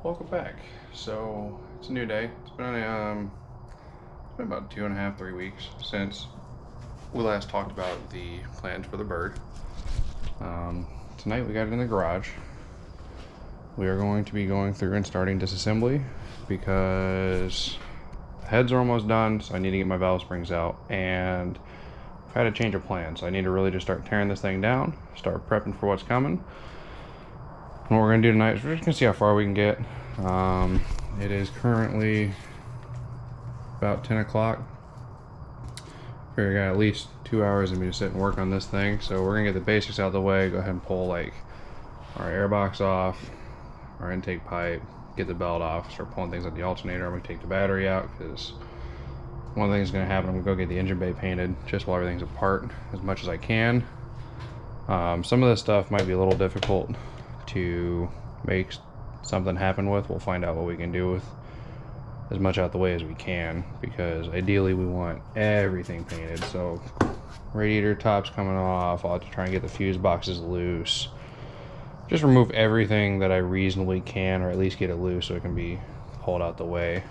Welcome back. So it's a new day. It's been about 2.5, 3 weeks since we last talked about the plans for the bird. Tonight we got it in the garage. We are going to be going through and starting disassembly because the heads are almost done, so I need to get my valve springs out, and I've had a change of plans. So I need to really just start tearing this thing down, start prepping for what's coming. What we're gonna do tonight is we're just gonna see how far we can get. It is currently about 10 o'clock. Figure I got at least 2 hours of me to sit and work on this thing. So we're gonna get the basics out of the way, go ahead and pull like our air box off, our intake pipe, get the belt off, start pulling things like the alternator. I'm gonna take the battery out because one thing is gonna happen. I'm gonna go get the engine bay painted just while everything's apart as much as I can. Some of this stuff might be a little difficult to make something happen with. We'll find out what we can do with as much out the way as we can, because ideally we want everything painted. So radiator tops coming off, I'll have to try and get the fuse boxes loose, just remove everything that I reasonably can, or at least get it loose so it can be pulled out the way.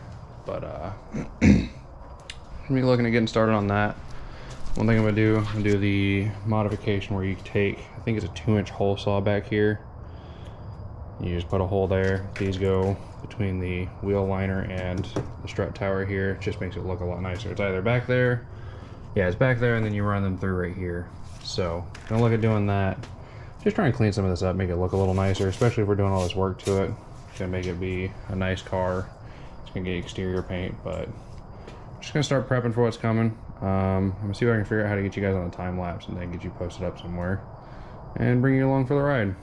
But I'm be looking at getting started on that. One thing I'm gonna do the modification where you take, I think it's a 2-inch hole saw back here. You just put a hole there. These go between the wheel liner and the strut tower here. It just makes it look a lot nicer. It's either back there, yeah, it's back there, and then you run them through right here. So gonna look at doing that. Just try and clean some of this up, make it look a little nicer, especially if we're doing all this work to it. It's gonna make it be a nice car. It's gonna get exterior paint, but just gonna start prepping for what's coming. I'm gonna see if I can figure out how to get you guys on a time lapse and then get you posted up somewhere and bring you along for the ride.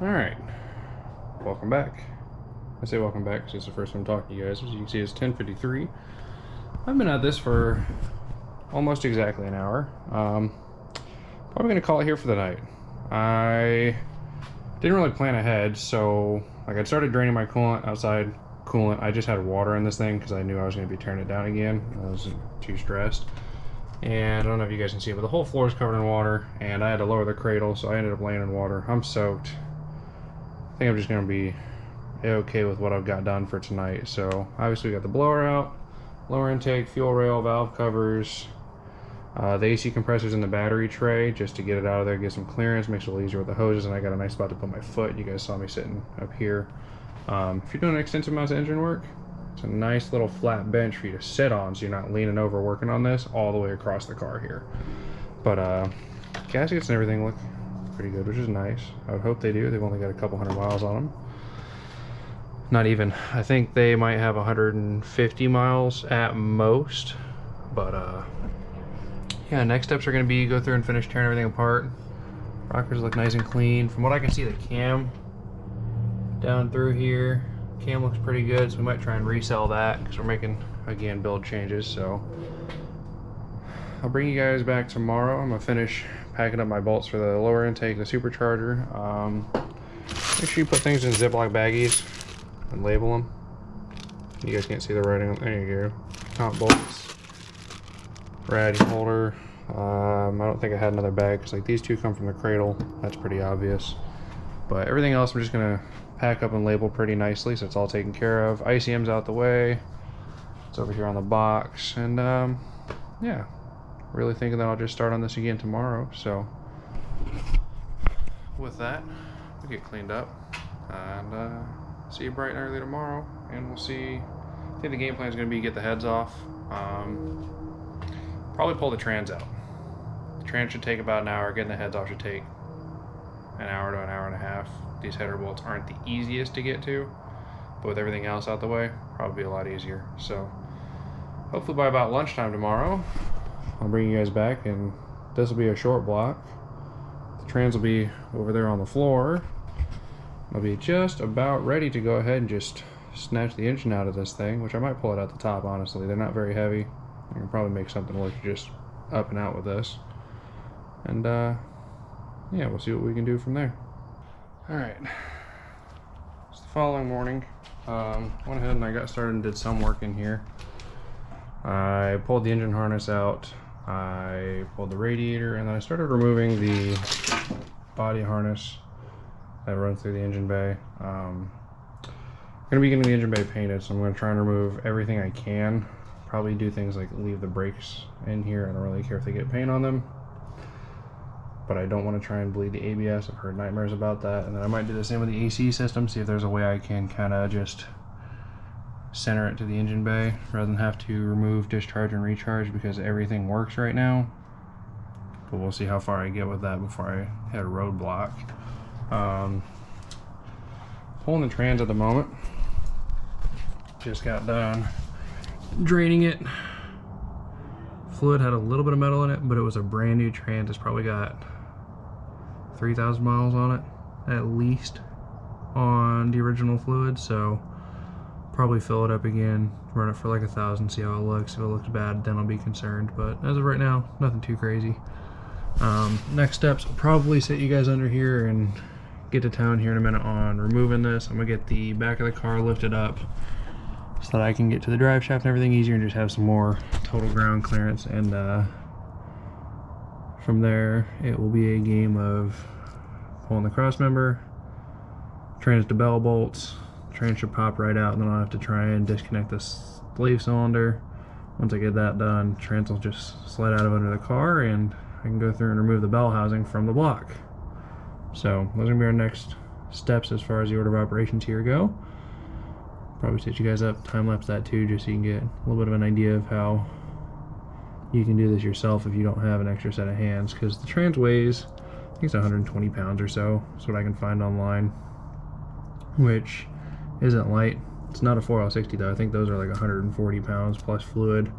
Alright, welcome back. I say welcome back because it's the first time I'm talking to you guys. As you can see, it's 10:53. I've been at this for almost exactly an hour. Probably going to call it here for the night. I didn't really plan ahead, so like I started draining my coolant, outside coolant. I just had water in this thing because I knew I was going to be turning it down again. I wasn't too stressed. And I don't know if you guys can see it, but the whole floor is covered in water, and I had to lower the cradle, so I ended up laying in water. I'm soaked. I think I'm just going to be okay with what I've got done for tonight. So obviously we got the blower out, lower intake, fuel rail, valve covers, the AC compressors in the battery tray just to get it out of there, get some clearance, makes it a little easier with the hoses, and I got a nice spot to put my foot. You guys saw me sitting up here. If you're doing an extensive amount of engine work, it's a nice little flat bench for you to sit on so you're not leaning over working on this all the way across the car here. But gaskets and everything look pretty good, which is nice. I would hope they do. They've only got a couple hundred miles on them. Not even. I think they might have 150 miles at most. But yeah, next steps are going to be go through and finish tearing everything apart. Rockers look nice and clean. From what I can see, the cam down through here, cam looks pretty good, so we might try and resell that because we're making, again, build changes. So I'll bring you guys back tomorrow. I'm going to finish packing up my bolts for the lower intake, the supercharger. Make sure you put things in Ziploc baggies and label them. You guys can't see the writing. There you go. Top bolts, rad holder. I don't think I had another bag because like these two come from the cradle. That's pretty obvious. But everything else I'm just gonna pack up and label pretty nicely, so it's all taken care of. ICM's out the way. It's over here on the box, and yeah, really thinking that I'll just start on this again tomorrow. So with that, we'll get cleaned up and see you bright and early tomorrow, and we'll see. I think the game plan is going to be get the heads off. Probably pull the trans out. The trans should take about an hour. Getting the heads off should take an hour to an hour and a half. These header bolts aren't the easiest to get to, but with everything else out the way, probably be a lot easier. So hopefully by about lunchtime tomorrow, I'll bring you guys back, and this will be a short block. The trans will be over there on the floor. I'll be just about ready to go ahead and just snatch the engine out of this thing, which I might pull it out the top, honestly. They're not very heavy. I can probably make something work just up and out with this. And yeah, we'll see what we can do from there. Alright, it's the following morning. Went ahead and I got started and did some work in here. I pulled the engine harness out, I pulled the radiator, and then I started removing the body harness that runs through the engine bay. I'm going to be getting the engine bay painted, so I'm going to try and remove everything I can. Probably do things like leave the brakes in here. I don't really care if they get paint on them, but I don't want to try and bleed the ABS. I've heard nightmares about that. And then I might do the same with the AC system, see if there's a way I can kind of just center it to the engine bay rather than have to remove, discharge, and recharge, because everything works right now. But we'll see how far I get with that before I hit a roadblock. Pulling the trans at the moment. Just got done draining it. Fluid had a little bit of metal in it, but it was a brand new trans. It's probably got 3,000 miles on it at least on the original fluid, so probably fill it up again, run it for like 1,000, see how it looks. If it looks bad, then I'll be concerned, but as of right now, nothing too crazy. Next steps, I'll probably sit you guys under here and get to town here in a minute on removing this. I'm gonna get the back of the car lifted up so that I can get to the drive shaft and everything easier and just have some more total ground clearance, and from there it will be a game of pulling the cross member, trans to bell bolts. Trans should pop right out, and then I'll have to try and disconnect this sleeve cylinder. Once I get that done, trans will just slide out of under the car, and I can go through and remove the bell housing from the block. So those are gonna be our next steps as far as the order of operations here go. Probably set you guys up, time lapse that too, just so you can get a little bit of an idea of how you can do this yourself if you don't have an extra set of hands, because the trans weighs, I think it's 120 pounds or so. That's what I can find online, which isn't light. It's not a 4L60 though. I think those are like 140 pounds plus fluid,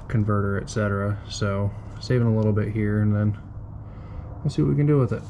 converter, etc. So saving a little bit here, and then we'll see what we can do with it.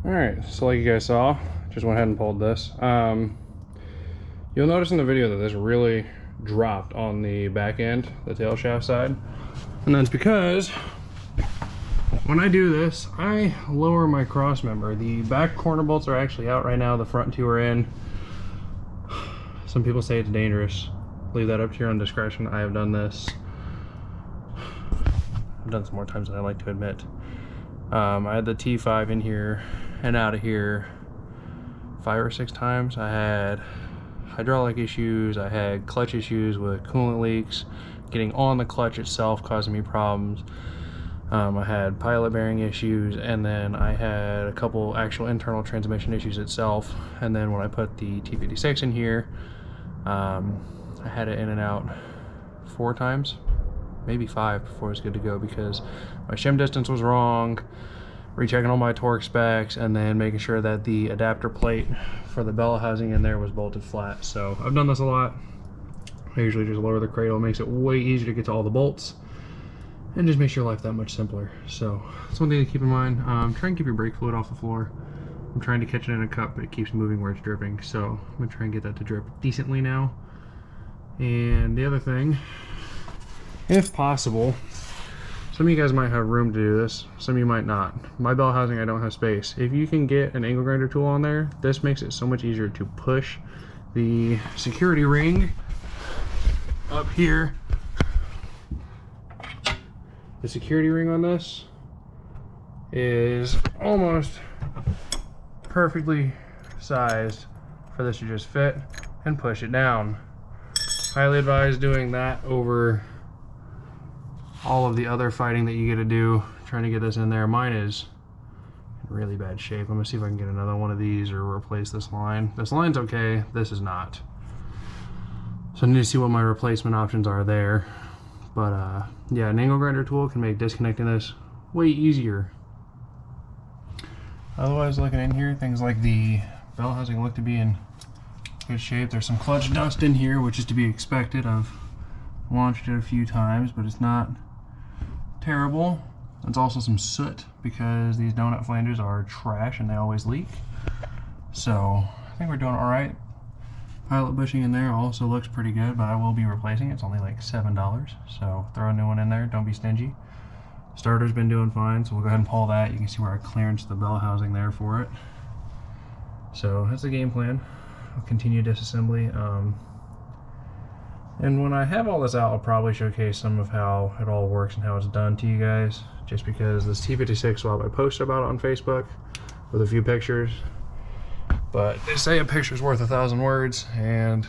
Alright, so like you guys saw, just went ahead and pulled this. You'll notice in the video that this really dropped on the back end, the tail shaft side. And that's because when I do this, I lower my cross member. The back corner bolts are actually out right now, the front two are in. Some people say it's dangerous. Leave that up to your own discretion. I have done this. I've done this more times than I like to admit. I had the T5 in here and out of here 5 or 6 times. I had hydraulic issues, I had clutch issues with coolant leaks, getting on the clutch itself causing me problems. I had pilot bearing issues, and then I had a couple actual internal transmission issues itself. And then when I put the T56 in here, I had it in and out 4 times, maybe 5 before it was good to go, because my shim distance was wrong, rechecking all my torque specs, and then making sure that the adapter plate for the bell housing in there was bolted flat. So I've done this a lot. I usually just lower the cradle. It makes it way easier to get to all the bolts and just makes your life that much simpler. So that's one thing to keep in mind. Try and keep your brake fluid off the floor. I'm trying to catch it in a cup, but it keeps moving where it's dripping. So I'm gonna try and get that to drip decently now. And the other thing, if possible, some of you guys might have room to do this, some of you might not. My bell housing, I don't have space. If you can get an angle grinder tool on there, this makes it so much easier to push the security ring up here. The security ring on this is almost perfectly sized for this to just fit and push it down. Highly advise doing that over all of the other fighting that you get to do trying to get this in there. Mine is in really bad shape. I'm gonna see if I can get another one of these or replace this line. This line's okay, this is not. So I need to see what my replacement options are there. But yeah, an angle grinder tool can make disconnecting this way easier. Otherwise, looking in here, things like the bell housing look to be in good shape. There's some clutch dust in here, which is to be expected. I've launched it a few times, but it's not terrible. There's also some soot because these donut flanges are trash and they always leak. So I think we're doing all right. Pilot bushing in there also looks pretty good, but I will be replacing it. It's only like $7, so throw a new one in there. Don't be stingy. Starter's been doing fine, so we'll go ahead and pull that. You can see where I clearanced the bell housing there for it. So that's the game plan. I'll continue disassembly. And when I have all this out, I'll probably showcase some of how it all works and how it's done to you guys, just because this T56 swap, I posted about it on Facebook with a few pictures, but they say a picture's worth 1,000 words, and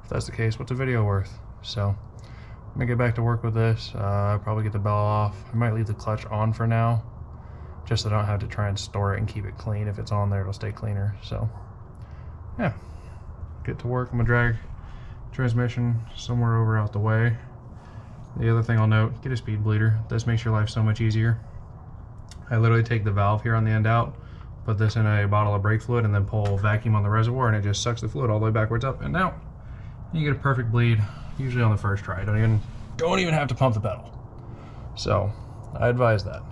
if that's the case, what's a video worth? So I'm gonna get back to work with this. Probably get the bell off. I might leave the clutch on for now, just so I don't have to try and store it and keep it clean. If it's on there, it'll stay cleaner. So yeah, get to work. I'm gonna drag transmission somewhere over out the way. The other thing I'll note, get a speed bleeder. This makes your life so much easier. I literally take the valve here on the end out, put this in a bottle of brake fluid, and then pull vacuum on the reservoir, and it just sucks the fluid all the way backwards up and out. You get a perfect bleed, usually on the first try. Don't even have to pump the pedal. So I advise that.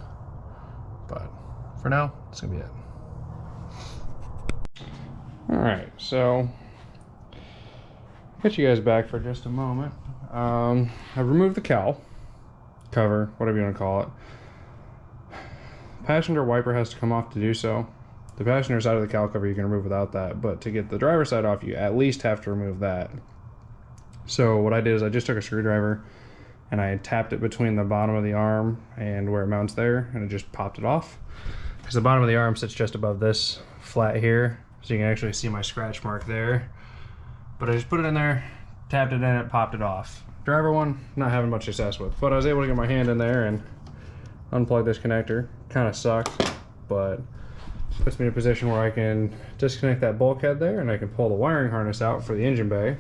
But for now, it's gonna be it. All right, so get you guys back for just a moment. I've removed the cowl, cover, whatever you want to call it. Passenger wiper has to come off to do so. The passenger side of the cowl cover you can remove without that, but to get the driver's side off, you at least have to remove that. So what I did is I just took a screwdriver and I tapped it between the bottom of the arm and where it mounts there, and it just popped it off. Because the bottom of the arm sits just above this flat here, so you can actually see my scratch mark there. But I just put it in there, tapped it in, it popped it off. Driver one, not having much success with, but I was able to get my hand in there and unplug this connector. Kind of sucked, but puts me in a position where I can disconnect that bulkhead there, and I can pull the wiring harness out for the engine bay.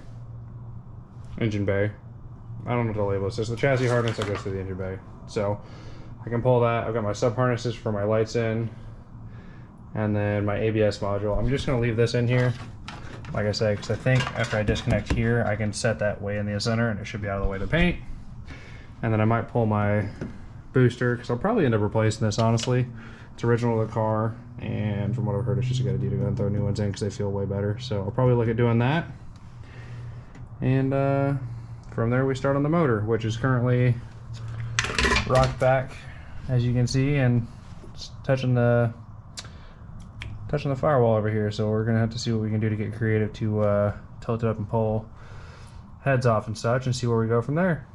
I don't know what the label is. It's the chassis harness that goes to the engine bay. So I can pull that. I've got my sub harnesses for my lights in, and then my ABS module. I'm just gonna leave this in here, like I said, because I think after I disconnect here, I can set that way in the center, and it should be out of the way of the paint. And then I might pull my booster, because I'll probably end up replacing this, honestly. It's original to the car, and from what I've heard, it's just a good idea to go and throw new ones in because they feel way better. So I'll probably look at doing that. And from there we start on the motor, which is currently rocked back, as you can see, and it's touching the firewall over here. So we're gonna have to see what we can do to get creative to tilt it up and pull heads off and such, and see where we go from there.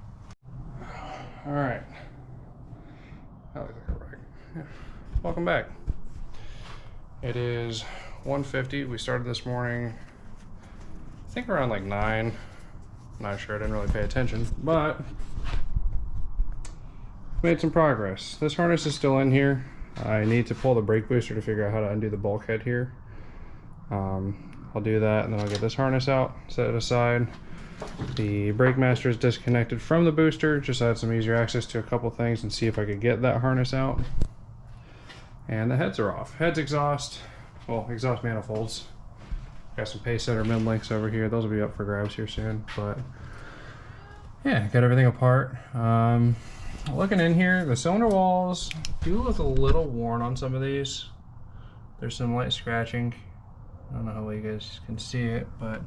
All right. Yeah. Welcome back. It is 1:50. We started this morning, I think around like 9. Not sure, I didn't really pay attention, but made some progress. This harness is still in here. I need to pull the brake booster to figure out how to undo the bulkhead here. I'll do that, and then I'll get this harness out, set it aside. The brake master is disconnected from the booster, just so I had some easier access to a couple things and see if I could get that harness out. And the heads are off. Heads, exhaust, well, exhaust manifolds. Got some pace setter mid links over here. Those will be up for grabs here soon, but yeah, got everything apart. Looking in here, the cylinder walls do look a little worn on some of these. There's some light scratching. I don't know how well you guys can see it, but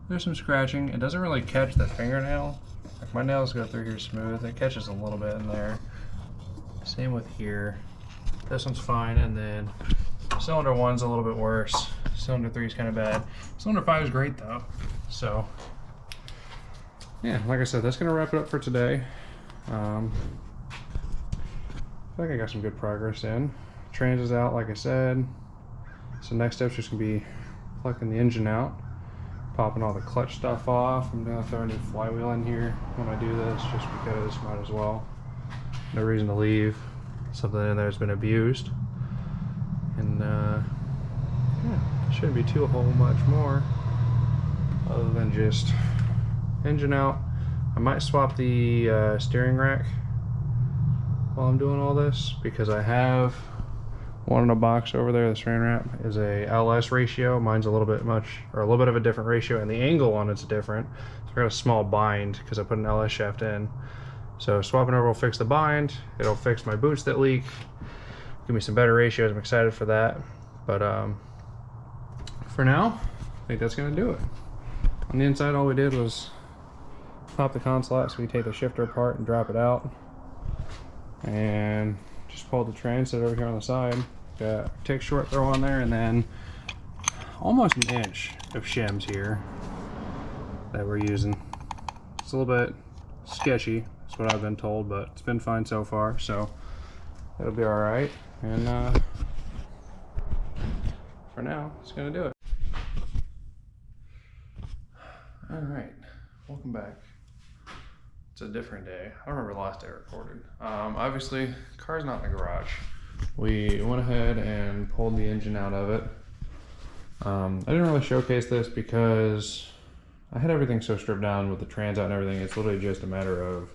there's some scratching. It doesn't really catch the fingernail. Like my nails go through here smooth. It catches a little bit in there. Same with here. This one's fine, and then cylinder 1's a little bit worse. Cylinder 3 is kind of bad. Cylinder 5 is great though. So yeah, like I said, that's gonna wrap it up for today. I feel like I got some good progress in. Trans is out, like I said. So next step's just gonna be plucking the engine out, popping all the clutch stuff off. I'm gonna throw a new flywheel in here when I do this, just because might as well. No reason to leave something in there that's been abused. And yeah, shouldn't be too whole much more other than just engine out. I might swap the steering rack while I'm doing all this, because I have one in a box over there. The steering rack is a LS ratio. Mine's a little bit of a different ratio, and the angle on it's different. So I got a small bind because I put an LS shaft in. So swapping over will fix the bind. It'll fix my boots that leak. Give me some better ratios. I'm excited for that. But for now, I think that's gonna do it. On the inside, all we did was pop the console out so we take the shifter apart and drop it out. And just pulled the transit over here on the side. Got tick short throw on there, and then almost an inch of shims here that we're using. It's a little bit sketchy, that's what I've been told, but it's been fine so far, so it'll be all right. And for now, it's gonna do it. All right, welcome back. It's a different day. I don't remember the last day I recorded. Obviously, car's not in the garage. We went ahead and pulled the engine out of it. I didn't really showcase this because I had everything so stripped down with the trans out and everything. It's literally just a matter of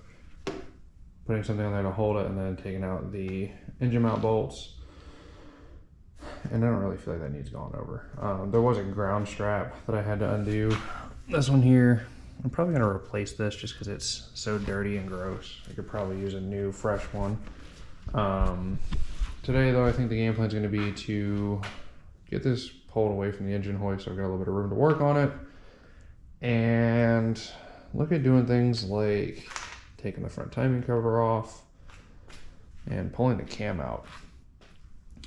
putting something on there to hold it and then taking out the engine mount bolts. And I don't really feel like that needs going over. There was a ground strap that I had to undo. This one here, I'm probably gonna replace this just because it's so dirty and gross. I could probably use a new, fresh one. Today though, I think the game plan is gonna be to get this pulled away from the engine hoist so I've got a little bit of room to work on it. And look at doing things like taking the front timing cover off and pulling the cam out.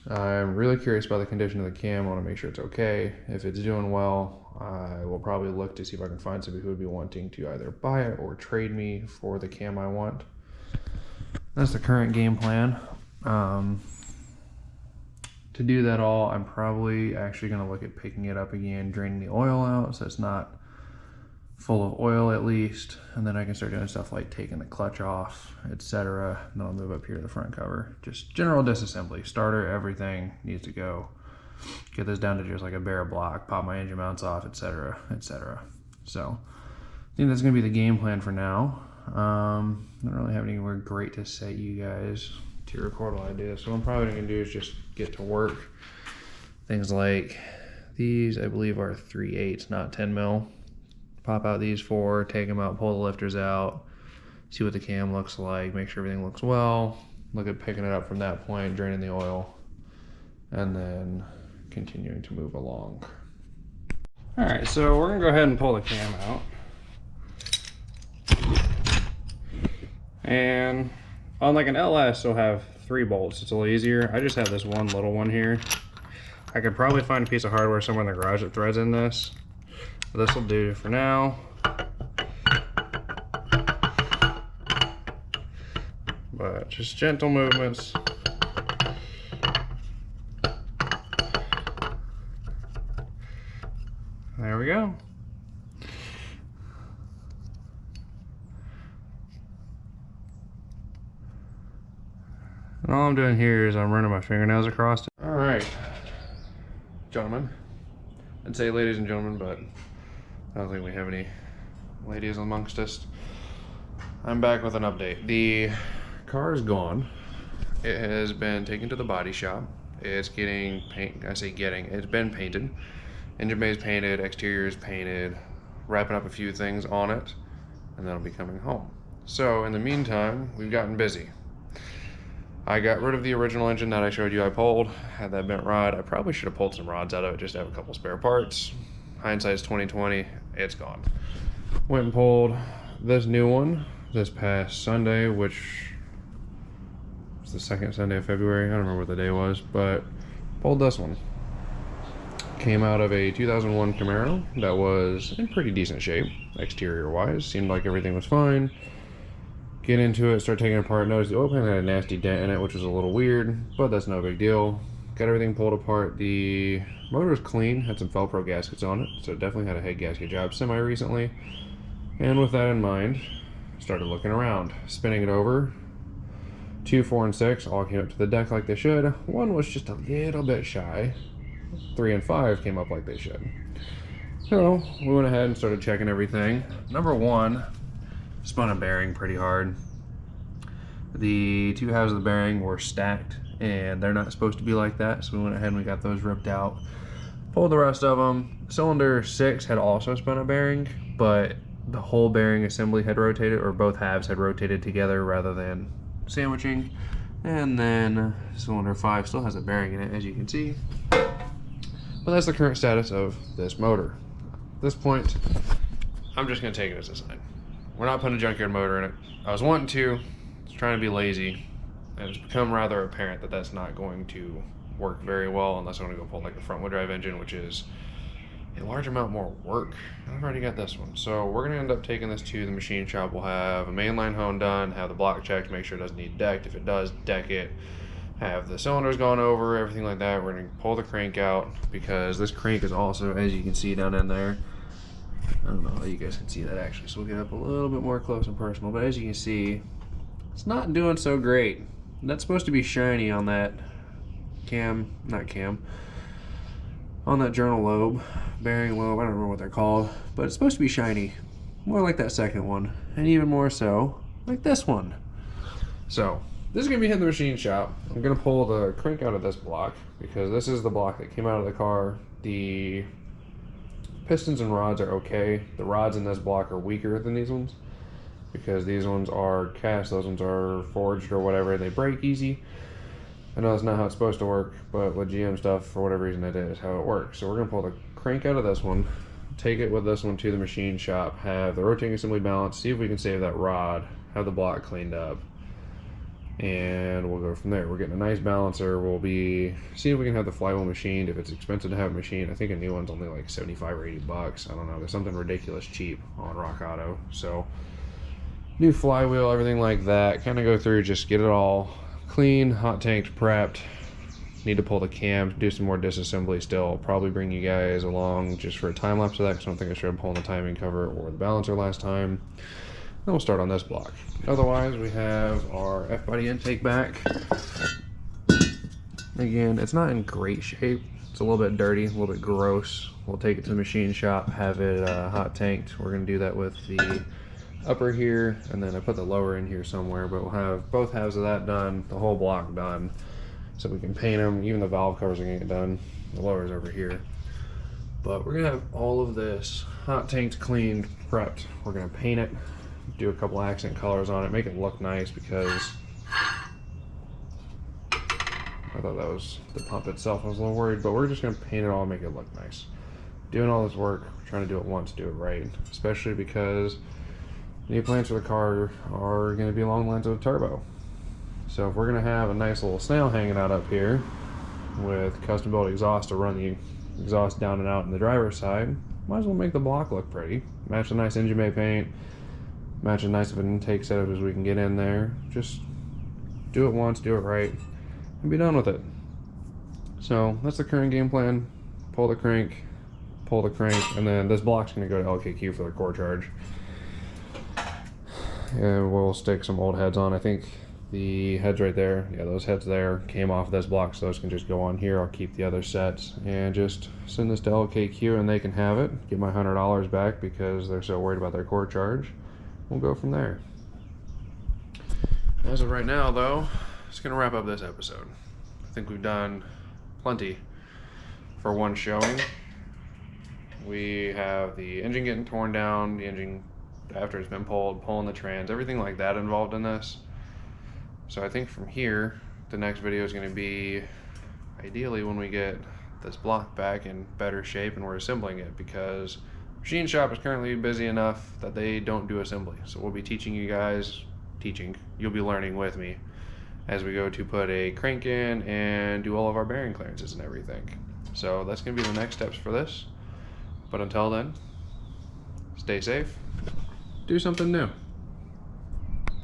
I'm really curious about the condition of the cam. I want to make sure it's okay. If it's doing well, I will probably look to see if I can find somebody who would be wanting to either buy it or trade me for the cam I want. That's the current game plan. To do that all, I'm probably actually going to look at picking it up again, draining the oil out so it's not full of oil at least, and then I can start doing stuff like taking the clutch off, etc. And then I'll move up here to the front cover. Just general disassembly. Starter, everything needs to go. Get this down to just like a bare block, pop my engine mounts off, etc., etc. So I think that's going to be the game plan for now. I don't really have anywhere great to set you guys to record while I do this. So what I'm probably going to do is just get to work. Things like these, I believe, are 3/8, not 10 mil. Pop out these 4, take them out, pull the lifters out, see what the cam looks like, make sure everything looks well, look at picking it up from that point, draining the oil, and then continuing to move along. All right, so we're gonna go ahead and pull the cam out. And unlike an LS, it'll have 3 bolts. It's a little easier. I just have this one little one here. I could probably find a piece of hardware somewhere in the garage that threads in this. But this will do for now. But just gentle movements. There we go. And all I'm doing here is I'm running my fingernails across it. All right, gentlemen. I'd say ladies and gentlemen, but I don't think we have any ladies amongst us. I'm back with an update. The car is gone. It has been taken to the body shop. It's getting paint. I say getting. It's been painted. Engine bay is painted. Exterior is painted. Wrapping up a few things on it, and then I'll be coming home. So in the meantime, we've gotten busy. I got rid of the original engine that I showed you I pulled. Had that bent rod. I probably should have pulled some rods out of it just to have a couple spare parts. Hindsight's 2020. It's gone. Went and pulled this new one this past Sunday, which was the second Sunday of February. I don't remember what the day was, but pulled this one. Came out of a 2001 Camaro that was in pretty decent shape, exterior wise. Seemed like everything was fine. Get into it, start taking it apart. Noticed the oil pan had a nasty dent in it, which was a little weird, but that's no big deal. Got everything pulled apart. The motor was clean, had some Felpro gaskets on it, so it definitely had a head gasket job semi-recently. And with that in mind, started looking around, spinning it over. 2, 4, and 6 all came up to the deck like they should. 1 was just a little bit shy. 3 and 5 came up like they should. So we went ahead and started checking everything. Number 1, spun a bearing pretty hard. The 2 halves of the bearing were stacked, and they're not supposed to be like that, so we went ahead and we got those ripped out. Pulled the rest of them. Cylinder 6 had also spun a bearing, but the whole bearing assembly had rotated, or both halves had rotated together rather than sandwiching. And then cylinder 5 still has a bearing in it, as you can see. But that's the current status of this motor. At this point, I'm just going to take it as a sign. We're not putting a junkyard motor in it. I was wanting to, trying to be lazy, and it's become rather apparent that that's not going to work very well unless I want to go pull like a front wheel drive engine, which is a large amount more work. I've already got this one. So we're going to end up taking this to the machine shop. We'll have a mainline hone done, have the block checked, make sure it doesn't need decked. If it does, deck it. Have the cylinders gone over, everything like that. We're going to pull the crank out because this crank is also, as you can see down in there, I don't know how you guys can see that actually, so we'll get up a little bit more close and personal, but as you can see, it's not doing so great. That's supposed to be shiny on that on that journal lobe, bearing lobe, I don't remember what they're called, but it's supposed to be shiny, more like that second one, and even more so like this one. So this is going to be hitting the machine shop. I'm going to pull the crank out of this block because this is the block that came out of the car. The pistons and rods are okay. The rods in this block are weaker than these ones because these ones are cast, those ones are forged or whatever. They break easy. I know that's not how it's supposed to work, but with GM stuff, for whatever reason, that is how it works. So we're going to pull the crank out of this one, take it with this one to the machine shop, have the rotating assembly balanced, see if we can save that rod, have the block cleaned up, and we'll go from there. We're getting a nice balancer. We'll be seeing if we can have the flywheel machined. If it's expensive to have it machined, I think a new one's only like 75 or 80 bucks. I don't know. There's something ridiculous cheap on Rock Auto. So new flywheel, everything like that. Kind of go through, just get it all clean, hot tanked, prepped. Need to pull the cam, do some more disassembly still. Probably bring you guys along just for a time lapse of that because I don't think I started pulling the timing cover or the balancer last time. Then we'll start on this block. Otherwise, we have our F-body intake back. Again, it's not in great shape. It's a little bit dirty, a little bit gross. We'll take it to the machine shop, have it hot tanked. We're going to do that with the upper here, and then I put the lower in here somewhere, but we'll have both halves of that done, the whole block done, so we can paint them. Even the valve covers are going to get done. The lower's over here. But we're going to have all of this hot tanked, cleaned, prepped. We're going to paint it, do a couple accent colors on it, make it look nice because I thought that was the pump itself. I was a little worried, but we're just gonna paint it all and make it look nice. Doing all this work, trying to do it once, do it right. Especially because new plans for the car are gonna be along the lines of a turbo. So if we're gonna have a nice little snail hanging out up here with custom built exhaust to run the exhaust down and out in the driver's side, might as well make the block look pretty. Match the nice engine bay paint, match a nice of an intake setup as we can get in there. Just do it once, do it right, and be done with it. So that's the current game plan. Pull the crank, and then this block's gonna go to LKQ for the core charge. And we'll stick some old heads on. I think the heads right there, yeah, those heads there came off this block, so those can just go on here. I'll keep the other sets and just send this to LKQ and they can have it. Get my $100 back because they're so worried about their core charge. We'll go from there. As of right now, though, it's gonna wrap up this episode. I think we've done plenty for one showing. We have the engine getting torn down, the engine after it's been pulled, pulling the trans, everything like that involved in this. So I think from here, the next video is going to be ideally when we get this block back in better shape and we're assembling it, because machine shop is currently busy enough that they don't do assembly. So we'll be teaching you guys, you'll be learning with me as we go to put a crank in and do all of our bearing clearances and everything. So that's going to be the next steps for this. But until then, stay safe, do something new.